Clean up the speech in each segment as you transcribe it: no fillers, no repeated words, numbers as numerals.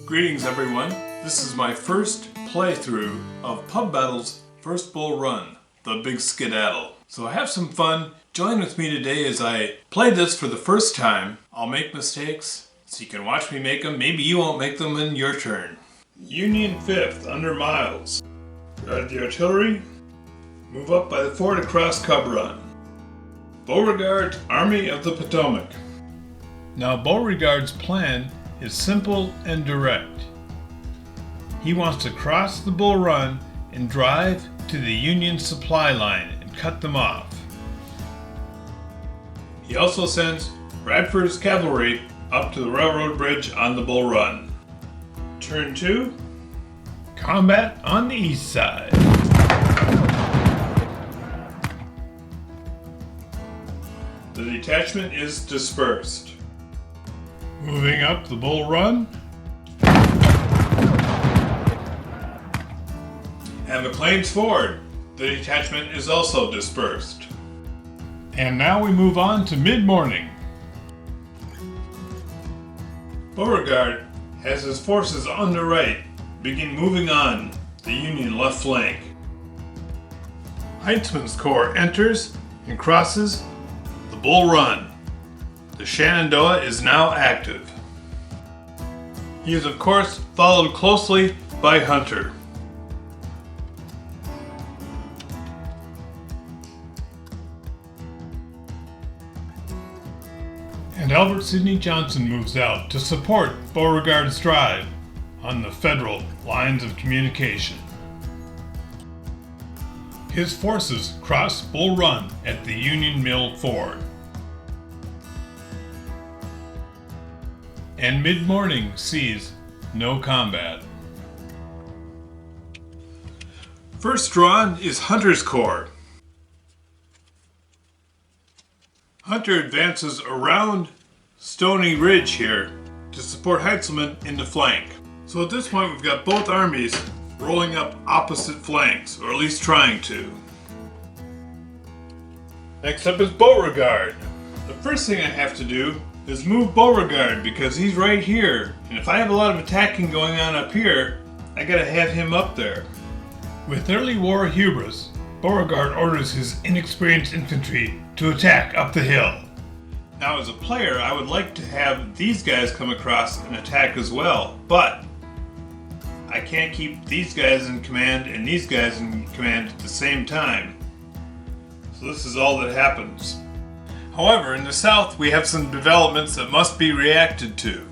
Greetings everyone, this is my first playthrough of Pub Battle's first bull run, the Big Skedaddle. So have some fun, join with me today as I play this for the first time. I'll make mistakes, so you can watch me make them, maybe you won't make them in your turn. Union 5th, under Miles. Guard the artillery, move up by the fort across Cub Run. Beauregard, Army of the Potomac. Now Beauregard's plan is simple and direct. He wants to cross the Bull Run and drive to the Union supply line and cut them off. He also sends Bradford's cavalry up to the railroad bridge on the Bull Run. Turn 2. Combat on the east side. The detachment is dispersed. Moving up the Bull Run. And McLean's Ford. The detachment is also dispersed. And now we move on to mid-morning. Beauregard has his forces on the right begin moving on the Union left flank. Heitzman's Corps enters and crosses the Bull Run. The Shenandoah is now active. He is of course followed closely by Hunter. And Albert Sidney Johnston moves out to support Beauregard's drive on the Federal lines of communication. His forces cross Bull Run at the Union Mill Ford. And mid-morning sees no combat. First drawn is Hunter's Corps. Hunter advances around Stony Ridge here to support Heintzelman in the flank. So at this point we've got both armies rolling up opposite flanks, or at least trying to. Next up is Beauregard. The first thing I have to do is move Beauregard because he's right here, and if I have a lot of attacking going on up here, I gotta have him up there. With early war hubris, Beauregard orders his inexperienced infantry to attack up the hill. Now as a player, I would like to have these guys come across and attack as well, but I can't keep these guys in command and these guys in command at the same time. So this is all that happens. However, in the south we have some developments that must be reacted to.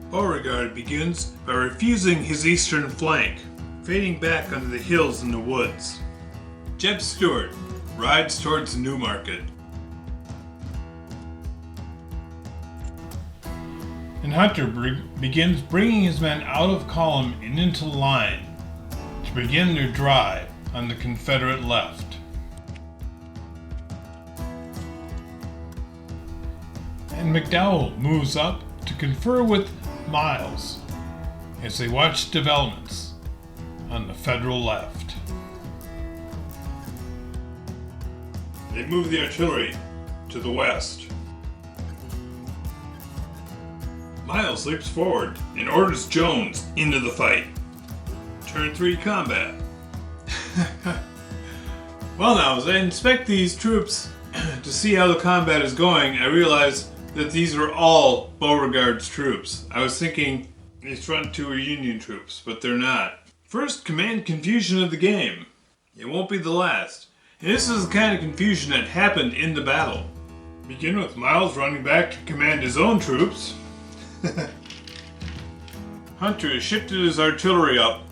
Beauregard begins by refusing his eastern flank, fading back under the hills and the woods. Jeb Stuart rides towards Newmarket. And Hunter begins bringing his men out of column and into line to begin their drive on the Confederate left. And McDowell moves up to confer with Miles as they watch developments on the Federal left. They move the artillery to the west. Miles leaps forward and orders Jones into the fight. Turn 3 combat. Well now, as I inspect these troops to see how the combat is going, I realize that these are all Beauregard's troops. I was thinking these front 2 are Union troops, but they're not. First command confusion of the game. It won't be the last. And this is the kind of confusion that happened in the battle. Begin with Miles running back to command his own troops. Hunter has shifted his artillery up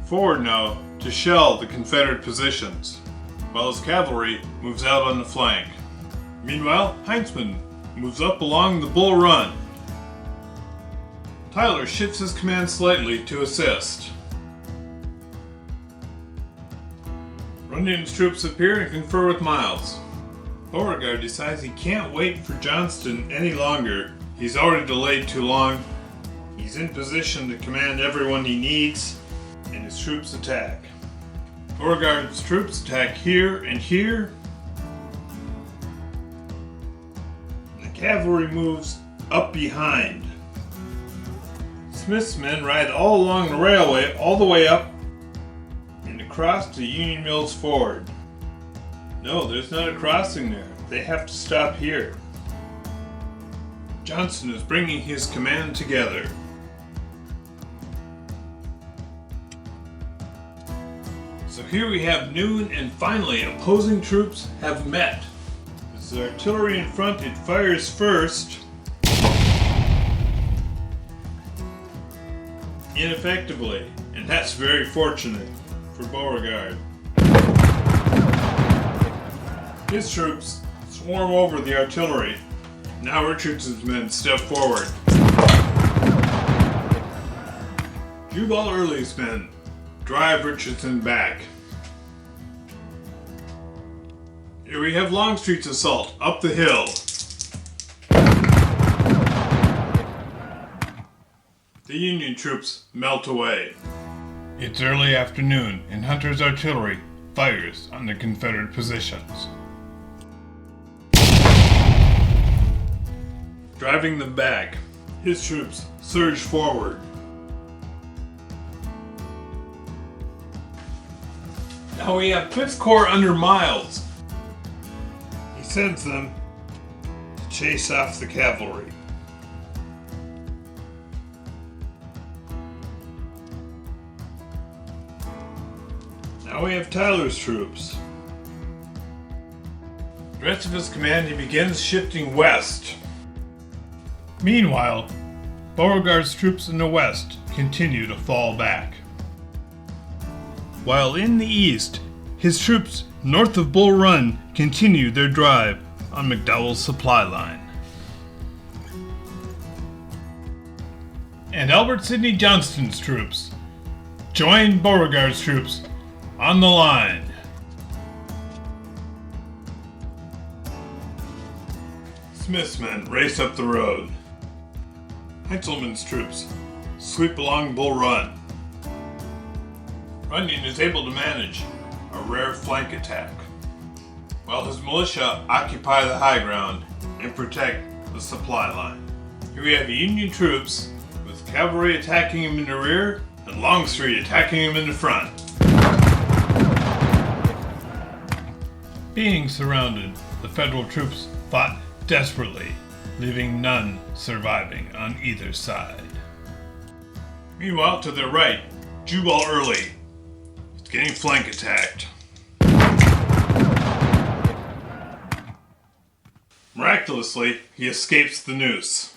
forward now to shell the Confederate positions, while his cavalry moves out on the flank. Meanwhile, Heintzman moves up along the Bull Run. Tyler shifts his command slightly to assist. Runyon's troops appear and confer with Miles. Beauregard decides he can't wait for Johnston any longer. He's already delayed too long. He's in position to command everyone he needs, and his troops attack. Beauregard's troops attack here and here. The cavalry moves up behind. Smith's men ride all along the railway all the way up and across to Union Mills Ford. No, there's not a crossing there. They have to stop here. Johnston is bringing his command together. So here we have noon, and finally opposing troops have met. As the artillery in front, it fires first. Ineffectively, and that's very fortunate for Beauregard. His troops swarm over the artillery. Now Richardson's men step forward. Jubal Early's men drive Richardson back. Here we have Longstreet's assault up the hill. The Union troops melt away. It's early afternoon and Hunter's artillery fires on the Confederate positions. Driving them back, his troops surge forward. Now we have 5th Corps under Miles. He sends them to chase off the cavalry. Now we have Tyler's troops. The rest of his command, he begins shifting west. Meanwhile, Beauregard's troops in the west continue to fall back. While in the east, his troops north of Bull Run continue their drive on McDowell's supply line. And Albert Sidney Johnston's troops join Beauregard's troops on the line. Smith's men race up the road. Heintzelman's troops sweep along Bull Run. Runyon is able to manage a rare flank attack, while his militia occupy the high ground and protect the supply line. Here we have Union troops with cavalry attacking him in the rear and Longstreet attacking him in the front. Being surrounded, the Federal troops fought desperately, leaving none surviving on either side. Meanwhile, to their right, Jubal Early is getting flank attacked. Miraculously, he escapes the noose.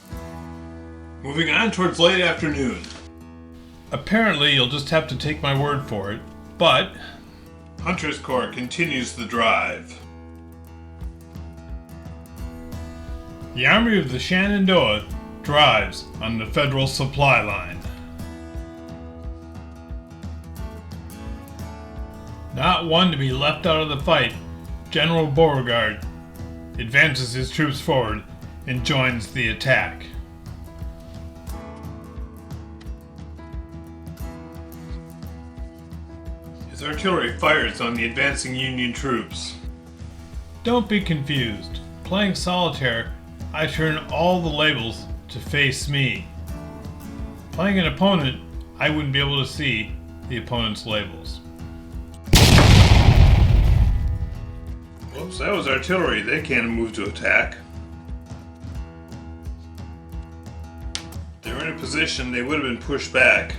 Moving on towards late afternoon. Apparently, you'll just have to take my word for it, but Hunter's Corps continues the drive. The Army of the Shenandoah drives on the Federal supply line. Not one to be left out of the fight, General Beauregard advances his troops forward and joins the attack. His artillery fires on the advancing Union troops. Don't be confused. Playing solitaire, I turn all the labels to face me. Playing an opponent, I wouldn't be able to see the opponent's labels. Whoops, that was artillery. They can't move to attack. If they were in a position, they would have been pushed back.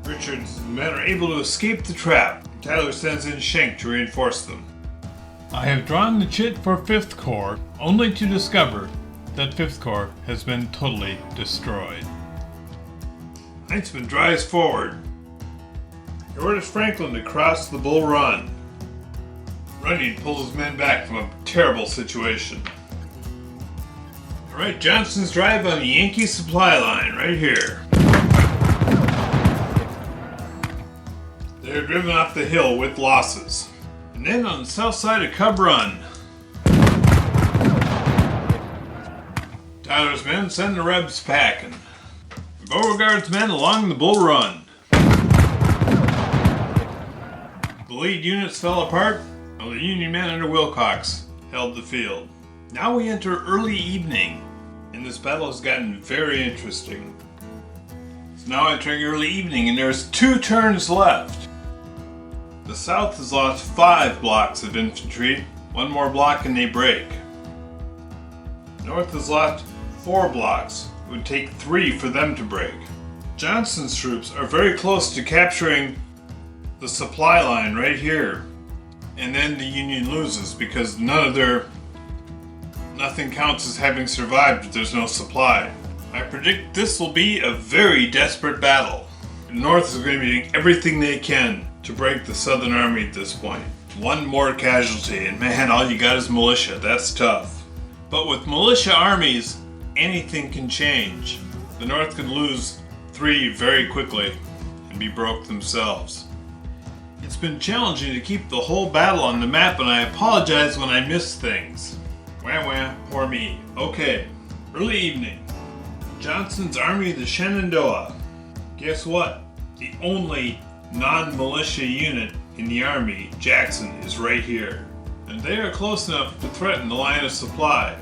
Richard's men are able to escape the trap. Tyler sends in Schenck to reinforce them. I have drawn the chit for 5th Corps, only to discover that 5th Corps has been totally destroyed. Heintzman drives forward. He orders Franklin to cross the Bull Run. Runyon pulls his men back from a terrible situation. Alright, Johnston's drive on the Yankee supply line, right here. They're driven off the hill with losses. And then on the south side of Cub Run, Tyler's men send the Rebs packing. Beauregard's men along the Bull Run. The lead units fell apart, while the Union men under Wilcox held the field. Now we enter early evening. and this battle has gotten very interesting. It's now entering early evening and there's 2 turns left. The South has lost 5 blocks of infantry, 1 more block and they break. North has lost 4 blocks, it would take 3 for them to break. Johnston's troops are very close to capturing the supply line right here, and then the Union loses because nothing counts as having survived if there's no supply. I predict this will be a very desperate battle. The North is going to be doing everything they can to break the Southern Army at this point. 1 more casualty, and man, all you got is militia. That's tough. But with militia armies, anything can change. The North could lose 3 very quickly and be broke themselves. It's been challenging to keep the whole battle on the map, and I apologize when I miss things. Wah wah, poor me. Okay, early evening. Johnston's army of the Shenandoah. Guess what? The only non-militia unit in the army, Jackson, is right here. And they are close enough to threaten the line of supply.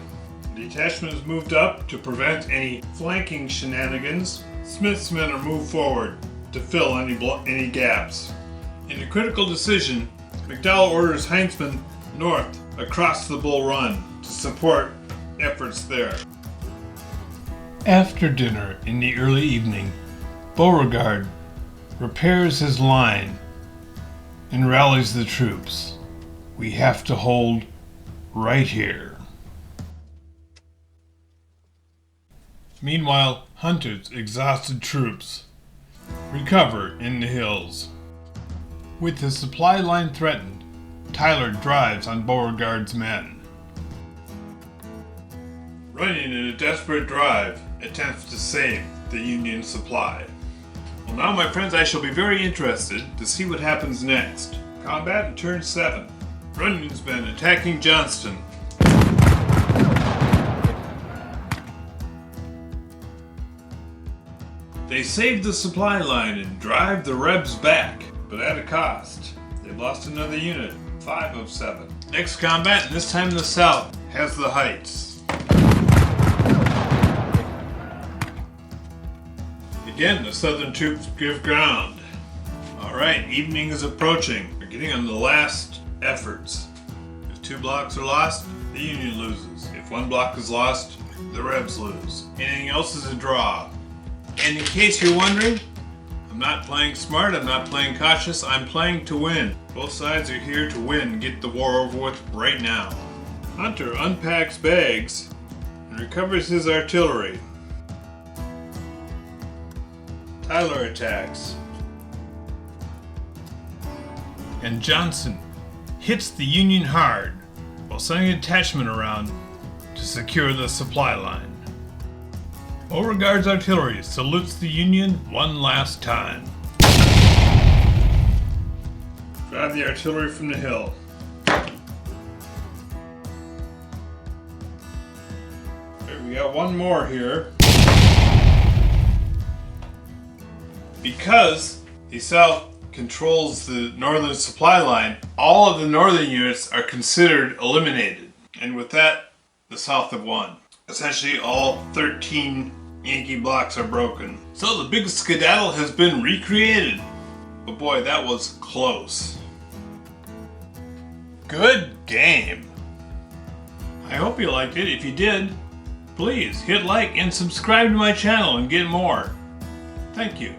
The detachment is moved up to prevent any flanking shenanigans. Smith's men are moved forward to fill any gaps. In a critical decision, McDowell orders Heinzman north across the Bull Run to support efforts there. After dinner in the early evening, Beauregard repairs his line and rallies the troops. We have to hold right here. Meanwhile, Hunter's exhausted troops recover in the hills. With the supply line threatened, Tyler drives on Beauregard's men. Runyon, in a desperate drive, attempts to save the Union supply. Well, now, my friends, I shall be very interested to see what happens next. Combat in turn 7. Runyon's men attacking Johnston. They save the supply line and drive the Rebs back, but at a cost. They've lost another unit, 5 of 7. Next combat, and this time the South has the heights. Again, the Southern troops give ground. Alright, evening is approaching. We're getting on the last efforts. If 2 blocks are lost, the Union loses. If 1 block is lost, the Rebs lose. Anything else is a draw. And in case you're wondering, I'm not playing smart, I'm not playing cautious, I'm playing to win. Both sides are here to win and get the war over with right now. Hunter unpacks bags and recovers his artillery. Tyler attacks. And Johnson hits the Union hard while sending a detachment around to secure the supply line. Beauregard's artillery salutes the Union one last time. Drive the artillery from the hill. Okay, we got 1 more here. Because the South controls the northern supply line, all of the northern units are considered eliminated. And with that, the South have won. Essentially, all 13 Yankee blocks are broken. So the big skedaddle has been recreated. But boy, that was close. Good game. I hope you liked it. If you did, please hit like and subscribe to my channel and get more. Thank you.